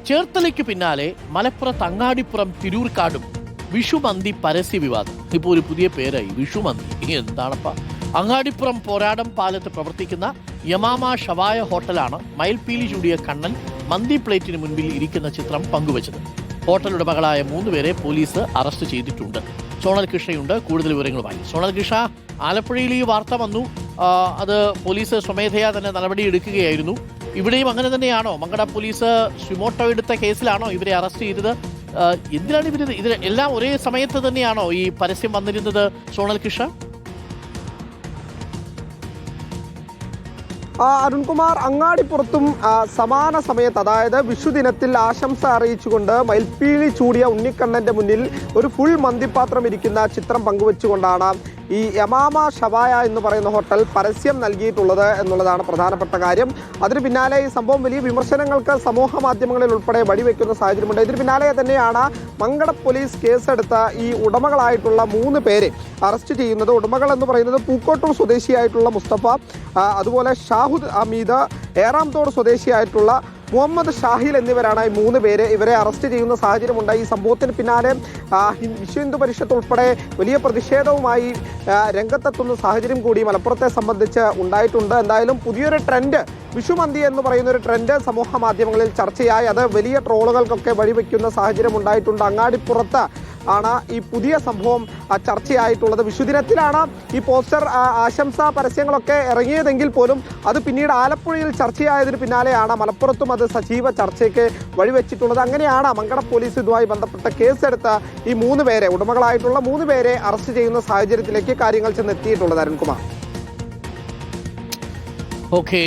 ചേർത്തലയ്ക്ക് പിന്നാലെ മലപ്പുറത്ത് അങ്ങാടിപ്പുറം തിരൂർക്കാടും വിഷുമന്തി പരസ്യ വിവാദം. ഇപ്പോൾ ഒരു പുതിയ പേരായി, വിഷുമന്തി. എന്താണപ്പ? അങ്ങാടിപ്പുറം പോരാടം പാലത്ത് പ്രവർത്തിക്കുന്ന യമാമ ഷവായ ഹോട്ടലാണ് മയിൽപ്പീലി ചൂടിയ കണ്ണൻ മന്തി പ്ലേറ്റിന് മുൻപിൽ ഇരിക്കുന്ന ചിത്രം പങ്കുവച്ചത്. ഹോട്ടൽ ഉടമകളായ 3 പേരെ പോലീസ് അറസ്റ്റ് ചെയ്തിട്ടുണ്ട്. സോണൽ കൃഷ്ണയുണ്ട് കൂടുതൽ വിവരങ്ങളുമായി. സോണൽ കൃഷ്ണ, ആലപ്പുഴയിൽ ഈ വാർത്ത വന്നു, അത് പോലീസ് സ്വമേധയാ തന്നെ നടപടി എടുക്കുകയായിരുന്നു. ഇവിടെയും അങ്ങനെ തന്നെയാണോ? മങ്കട പോലീസ് സ്വിമോട്ടോ എടുത്ത കേസിലാണോ ഇവരെ അറസ്റ്റ് ചെയ്തത്? എന്തിനാണ് ഇത് എല്ലാം ഒരേ സമയത്ത് തന്നെയാണോ ഈ പരസ്യം വന്നിരുന്നത്? സോണൽ കൃഷ്ണ, അരുൺകുമാർ, അങ്ങാടിപ്പുറത്തും സമാന സമയത്ത്, അതായത് വിഷുദിനത്തിൽ ആശംസ അറിയിച്ചുകൊണ്ട് മയിൽപ്പീലി ചൂടിയ ഉണ്ണിക്കണ്ണന്റെ മുന്നിൽ ഒരു ഫുൾ മന്തിപ്പാത്രം ഇരിക്കുന്ന ചിത്രം പങ്കുവെച്ചുകൊണ്ടാണ് ഈ യമാമ ഷവായ എന്ന് പറയുന്ന ഹോട്ടൽ പരസ്യം നൽകിയിട്ടുള്ളത് എന്നുള്ളതാണ് പ്രധാനപ്പെട്ട കാര്യം. അതിന് പിന്നാലെ ഈ സംഭവം വലിയ വിമർശനങ്ങൾക്ക് സമൂഹ മാധ്യമങ്ങളിൽ ഉൾപ്പെടെ വഴിവെക്കുന്ന സാഹചര്യമുണ്ട്. ഇതിന് പിന്നാലെ തന്നെയാണ് മങ്കട പോലീസ് കേസെടുത്ത ഈ ഉടമകളായിട്ടുള്ള 3 പേരെ അറസ്റ്റ് ചെയ്യുന്നത്. ഉടമകൾ എന്ന് പറയുന്നത് പൂക്കോട്ടൂർ സ്വദേശിയായിട്ടുള്ള മുസ്തഫ, അതുപോലെ ഷാഹുദ് അമീദ്, ഏറാംതോട് സ്വദേശിയായിട്ടുള്ള മുഹമ്മദ് ഷാഹിൽ എന്നിവരാണ് ഈ 3 പേരെ. ഇവരെ അറസ്റ്റ് ചെയ്യുന്ന സാഹചര്യമുണ്ട്. ഈ സംഭവത്തിന് പിന്നാലെ വിശ്വ ഹിന്ദു പരിഷത്ത് ഉൾപ്പെടെ വലിയ പ്രതിഷേധവുമായി രംഗത്തെത്തുന്ന സാഹചര്യം കൂടി മലപ്പുറത്തെ സംബന്ധിച്ച് ഉണ്ടായിട്ടുണ്ട്. എന്തായാലും പുതിയൊരു ട്രെൻഡ്, വിഷുമന്തി എന്ന് പറയുന്ന ഒരു ട്രെൻഡ് സമൂഹ മാധ്യമങ്ങളിൽ ചർച്ചയായി. അത് വലിയ ട്രോളുകൾക്കൊക്കെ വഴിവെക്കുന്ന സാഹചര്യം ഉണ്ടായിട്ടുണ്ട്. അങ്ങാടിപ്പുറത്ത് ആണ് ഈ പുതിയ സംഭവം ചർച്ചയായിട്ടുള്ളത്. വിഷുദിനത്തിലാണ് ഈ പോസ്റ്റർ ആശംസാ പരസ്യങ്ങളൊക്കെ ഇറങ്ങിയതെങ്കിൽ പോലും അത് പിന്നീട് ആലപ്പുഴയിൽ ചർച്ചയായതിന് പിന്നാലെയാണ് മലപ്പുറത്തും അത് സജീവ ചർച്ചയ്ക്ക് വഴിവെച്ചിട്ടുള്ളത്. അങ്ങനെയാണ് മങ്കട പോലീസ് ഇതുമായി ബന്ധപ്പെട്ട കേസെടുത്ത ഈ 3 പേരെ, ഉടമകളായിട്ടുള്ള 3 പേരെ അറസ്റ്റ് ചെയ്യുന്ന സാഹചര്യത്തിലേക്ക് കാര്യങ്ങൾ ചെന്നെത്തിയിട്ടുള്ളത്. അരുൺകുമാർ, ഓക്കെ.